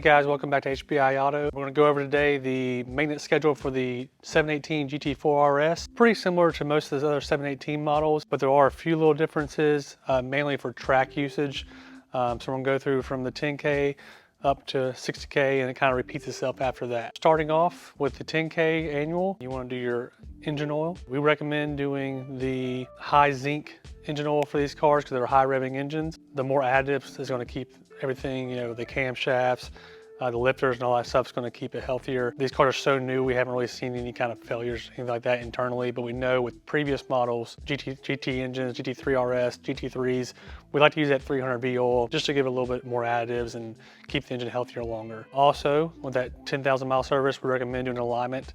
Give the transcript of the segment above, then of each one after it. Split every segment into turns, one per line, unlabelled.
Hey guys, welcome back to HPI Auto. We're going to go over today the maintenance schedule for the 718 GT4RS. Pretty similar to most of the other 718 models, but there are a few little differences, mainly for track usage. So we're going to go through from the 10K up to 60K, and it kind of repeats itself after that. Starting off with the 10K annual, you want to do your engine oil. We recommend doing the high zinc engine oil for these cars because they're high revving engines. The more additives is going to keep everything, the camshafts, the lifters and all that stuff is going to keep it healthier. These cars are so new, we haven't really seen any kind of failures, anything like that internally, but we know with previous models, GT engines, GT3RS, GT3s, we like to use that 300V oil just to give it a little bit more additives and keep the engine healthier longer. Also, with that 10,000 mile service, we recommend doing alignment.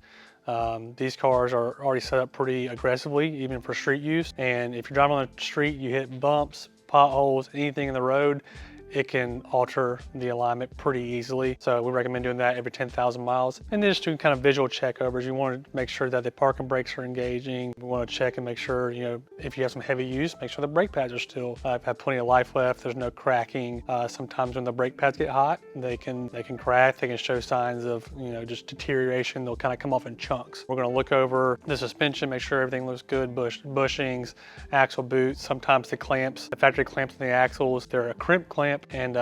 These cars are already set up pretty aggressively, even for street use. And if you're driving on the street, you hit bumps, potholes, anything in the road, it can alter the alignment pretty easily. So we recommend doing that every 10,000 miles. And then just doing kind of visual checkovers. You want to make sure that the parking brakes are engaging. We want to check and make sure, if you have some heavy use, make sure the brake pads are still have plenty of life left. There's no cracking. Sometimes when the brake pads get hot, they can crack. They can show signs of, just deterioration. They'll kind of come off in chunks. We're going to look over the suspension, make sure everything looks good. Bushings, axle boots, sometimes the clamps, the factory clamps on the axles, they're a crimp clamp, and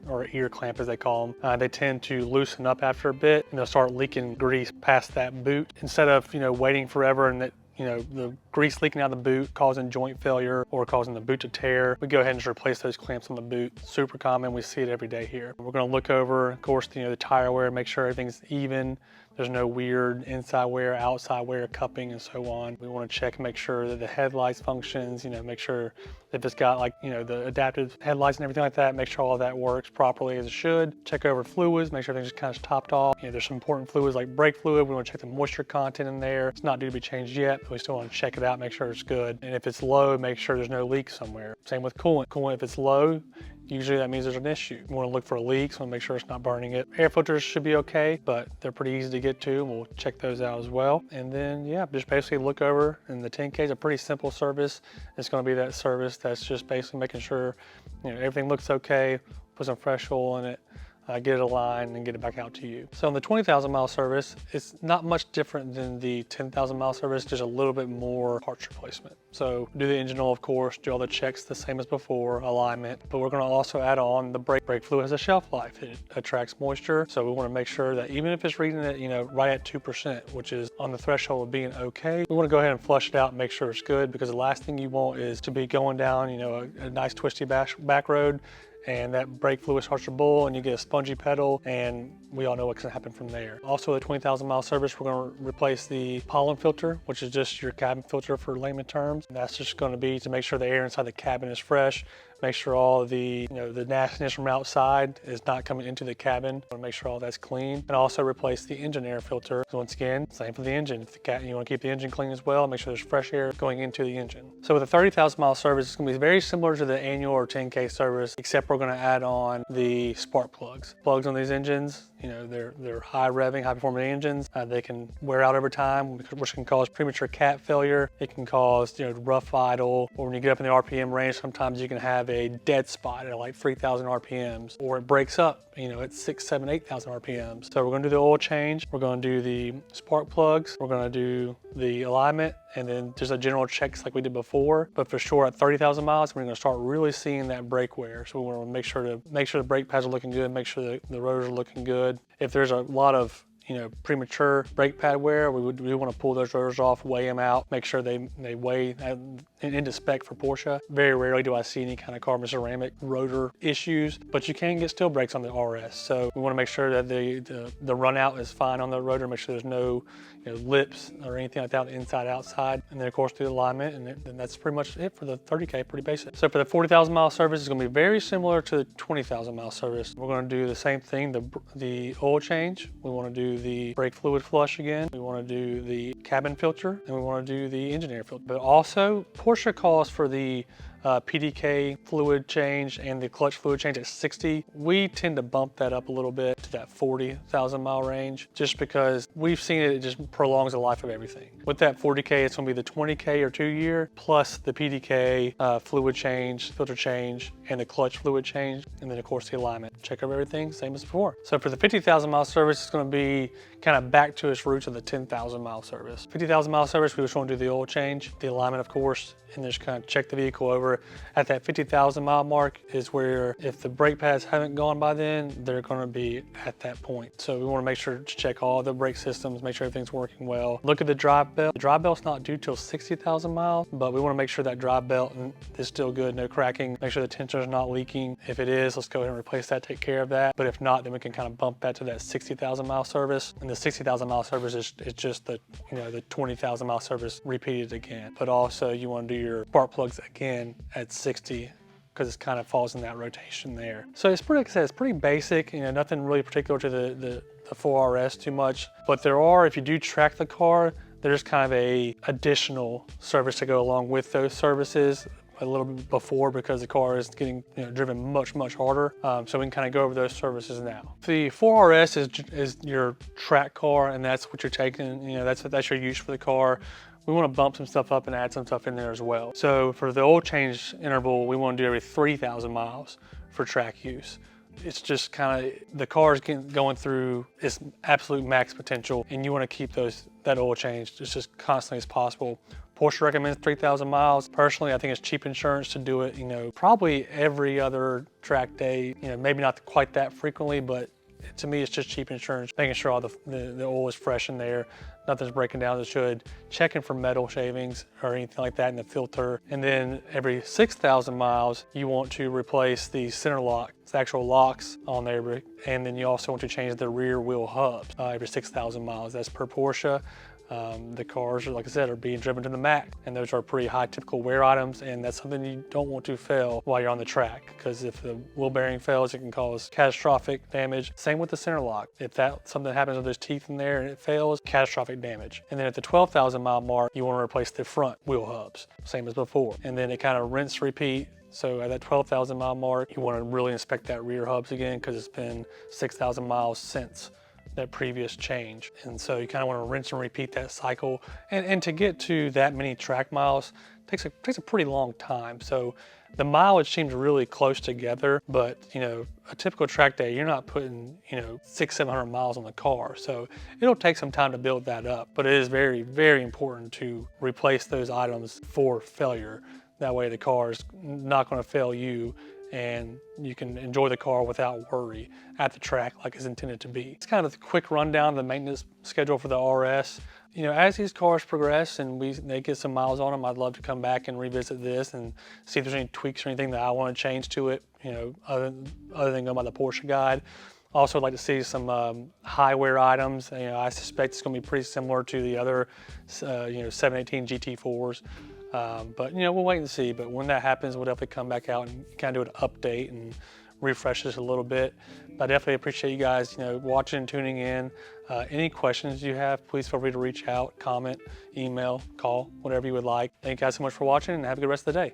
or ear clamp as they call them. They tend to loosen up after a bit, and they'll start leaking grease past that boot. Instead of waiting forever and the grease leaking out of the boot causing joint failure or causing the boot to tear, we go ahead and just replace those clamps on the boot. Super common, we see it every day here. We're going to look over, of course, the tire wear, make sure everything's even. There's no weird inside wear, outside wear, cupping, and so on. We want to check and make sure that the headlights functions, make sure if it's got the adaptive headlights and everything like that, make sure all of that works properly as it should. Check over fluids, make sure everything's just kind of topped off. There's some important fluids like brake fluid. We want to check the moisture content in there. It's not due to be changed yet, but we still want to check it out, make sure it's good. And if it's low, make sure there's no leak somewhere. Same with coolant. Coolant, if it's low, usually that means there's an issue. We want to look for leaks, want to make sure it's not burning it. Air filters should be okay, but they're pretty easy to get to, and we'll check those out as well. And then, just basically look over, and the 10K is a pretty simple service. It's going to be that service that's just basically making sure, everything looks okay, put some fresh oil in it, get it aligned, and get it back out to you. So on the 20,000 mile service, it's not much different than the 10,000 mile service, just a little bit more parts replacement. So do the engine oil, of course, do all the checks the same as before, alignment, but we're going to also add on the brake. Brake fluid has a shelf life. It attracts moisture, so we want to make sure that even if it's reading it, right at 2%, which is on the threshold of being okay, we want to go ahead and flush it out and make sure it's good, because the last thing you want is to be going down, a nice twisty back road, and that brake fluid starts to boil and you get a spongy pedal, and we all know what's going to happen from there. Also, the 20,000 mile service, we're going to replace the pollen filter, which is just your cabin filter for layman terms. And that's just going to be to make sure the air inside the cabin is fresh, make sure all of the the nastiness from outside is not coming into the cabin. Want to make sure all that's clean, and also replace the engine air filter. So once again, same for the engine. If you want to keep the engine clean as well, make sure there's fresh air going into the engine. So with a 30,000 mile service, it's going to be very similar to the annual or 10K service, except we're going to add on the spark plugs. Plugs on these engines, they're high revving, high performing engines. They can wear out over time, which can cause premature cat failure. It can cause rough idle, or when you get up in the RPM range, sometimes you can have a dead spot at like 3,000 RPMs, or it breaks up at 6, 7, 8,000 RPMs. So we're going to do the oil change, we're going to do the spark plugs, we're going to do the alignment, and then just a general checks like we did before. But for sure, at 30,000 miles, we're going to start really seeing that brake wear. So we want to make sure the brake pads are looking good, make sure the rotors are looking good. If there's a lot of premature brake pad wear, we want to pull those rotors off, weigh them out, make sure they weigh into spec for Porsche. Very rarely do I see any kind of carbon ceramic rotor issues, but you can get steel brakes on the RS. So we want to make sure that the run out is fine on the rotor, make sure there's no lips or anything like that inside outside, and then of course do the alignment, and then that's pretty much it for the 30K, pretty basic. So for the 40,000 mile service, it's going to be very similar to the 20,000 mile service. We're going to do the same thing, the oil change. We want to do the brake fluid flush again. We want to do the cabin filter, and we want to do the engine air filter. But also, Porsche calls for the PDK fluid change and the clutch fluid change at 60. We tend to bump that up a little bit to that 40,000 mile range, just because we've seen it just prolongs the life of everything. With that 40K, it's gonna be the 20K or 2 year, plus the PDK fluid change, filter change, and the clutch fluid change, and then of course the alignment. Check over everything, same as before. So for the 50,000 mile service, it's gonna be kind of back to its roots of the 10,000 mile service. 50,000 mile service, we just wanna do the oil change, the alignment of course, and just kind of check the vehicle over. At that 50,000 mile mark is where, if the brake pads haven't gone by then, they're gonna be at that point. So we wanna make sure to check all the brake systems, make sure everything's working well. Look at the drive belt. The drive belt's not due till 60,000 miles, but we wanna make sure that drive belt is still good, no cracking. Make sure the tensioner's not leaking. If it is, let's go ahead and replace that, take care of that. But if not, then we can kind of bump that to that 60,000 mile service. And the 60,000 mile service is just the, the 20,000 mile service repeated again. But also you wanna do your spark plugs again at 60, because it kind of falls in that rotation there. So it's pretty, like I said, it's pretty basic, nothing really particular to the 4RS too much. But there are, if you do track the car, there's kind of a additional service to go along with those services a little bit before, because the car is getting driven much harder. So we can kind of go over those services now. The 4RS is your track car, and that's what you're taking. That's your use for the car. We want to bump some stuff up and add some stuff in there as well. So for the oil change interval, we want to do every 3,000 miles for track use. It's just kind of, the car is going through its absolute max potential, and you want to keep that oil change just constantly as possible. Porsche recommends 3,000 miles. Personally, I think it's cheap insurance to do it, probably every other track day, maybe not quite that frequently, but to me, it's just cheap insurance, making sure all the oil is fresh in there, nothing's breaking down as it should, checking for metal shavings or anything like that in the filter. And then every 6,000 miles, you want to replace the center lock, the actual locks on there, and then you also want to change the rear wheel hubs every 6,000 miles. That's per Porsche. The cars, like I said, are being driven to the max, and those are pretty high typical wear items, and that's something you don't want to fail while you're on the track, because if the wheel bearing fails, it can cause catastrophic damage. Same with the center lock. If something happens with those teeth in there and it fails, catastrophic damage. And then at the 12,000 mile mark, you want to replace the front wheel hubs, same as before. And then it kind of rinse, repeat. So at that 12,000 mile mark, you want to really inspect that rear hubs again, because it's been 6,000 miles since that previous change. And so you kind of want to rinse and repeat that cycle. And to get to that many track miles takes a pretty long time. So the mileage seems really close together, but a typical track day, you're not putting 600-700 miles on the car. So it'll take some time to build that up, but it is very, very important to replace those items for failure. That way the car is not going to fail you, and you can enjoy the car without worry at the track like it's intended to be. It's kind of a quick rundown of the maintenance schedule for the RS. As these cars progress and they get some miles on them, I'd love to come back and revisit this and see if there's any tweaks or anything that I want to change to it, other than going by the Porsche guide. Also, I'd like to see some high wear items. I suspect it's going to be pretty similar to the other 718 GT4s. But we'll wait and see. But when that happens, we'll definitely come back out and kind of do an update and refresh this a little bit. But I definitely appreciate you guys, watching and tuning in. Any questions you have, please feel free to reach out, comment, email, call, whatever you would like. Thank you guys so much for watching, and have a good rest of the day.